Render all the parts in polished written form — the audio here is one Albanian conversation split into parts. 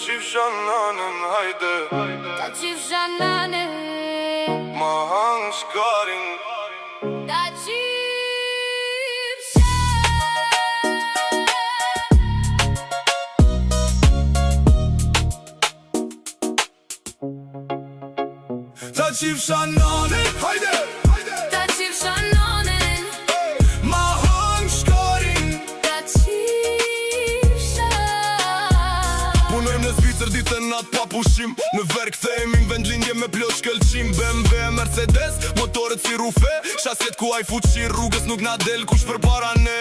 qifsha nanën, hajde Ta qifsha nanën, ma hangë shkarin. ta qifsha. Ta qifsha nanën, hajde Ta qifsha nanën, ma hangë shkarin. ta qifsha. Punojmë në Zvicër ditën natë pa pushim. Në verë kthehemi në vendlindje me plot shkëlqim. BMW, Mercedes, motoret si rufe, shaset ku ai fuqi rrugës nuk na del kush për para ne.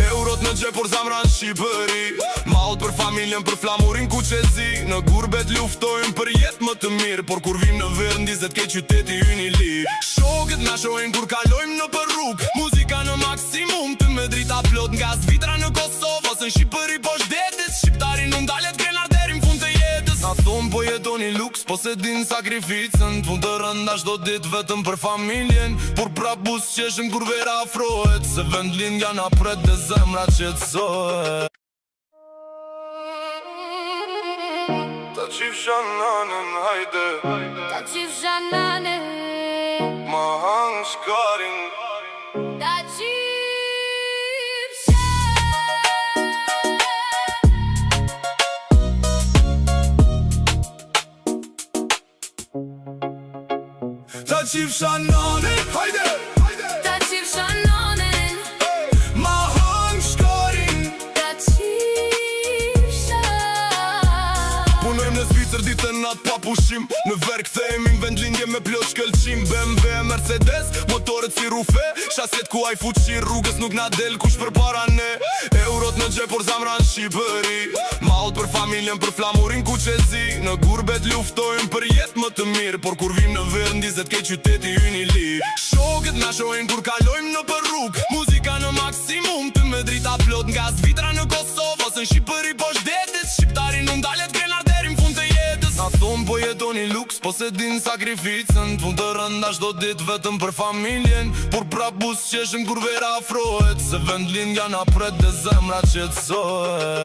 Eurot në gjep por zamra në Shqipëri. Mallët për familjen, për flamurin ku qezi. Në gurbet luftojmë për jetë më të mirë, por kur vim në verë ndizet ke qyteti ynë i li. Shokët na shohin kur kalojmë në për rrugë. Muzika në maksimum, të me drita plot nga Zvitra në Kosovë ose në Shqipëri poshtë detit. Shqiptarin nuk ndalet krenar deri në fund të jetës. Na thonë po jetoni luks, po se din sakrificën. Pun të rënda çdo ditë vetëm për familjen, por prap bus qeshën kur vera afrohet. Se vendlindja na pret dhe zemra qetësohet. Ta qifsha nanën, hajde Ta qifsha nanën, ma hangë shkarin. ta qifsha. Ta qifsha nanën, hajde Ta qifsha nanën, ma hangë shkarin. ta qifsha. Punojmë në Zvicër ditën natë pa pushim. Në verë kthehemi në vendlindje me plot shkëlqim. BMW, Mercedes, motoret si rufe, shaset ku ai fuqi rrugës nuk na del kush për para ne. Eurot në gjep por zamra në Shqipëri. Mallët për familjen, për flamurin ku qezi. Në gurbet luftojmë për jetë më të mirë, por kur vim në verë ndizet ke qyteti ynë i li. Shokët na shohin kur kalojmë në për rrugë. Muzika në maksimum, të me drita plot nga Zvitra në Kosovë ose në Shqipëri poshtë detit. Shqiptarin nuk ndalet krenar deri në fund të jetës. Na thonë po jetoni luks, po se din sakrificën. Pun të rënda çdo ditë vetëm për familjen, por prap bus qeshën kur vera afrohet. Se vendlindja na pret dhe zemra qetësohet.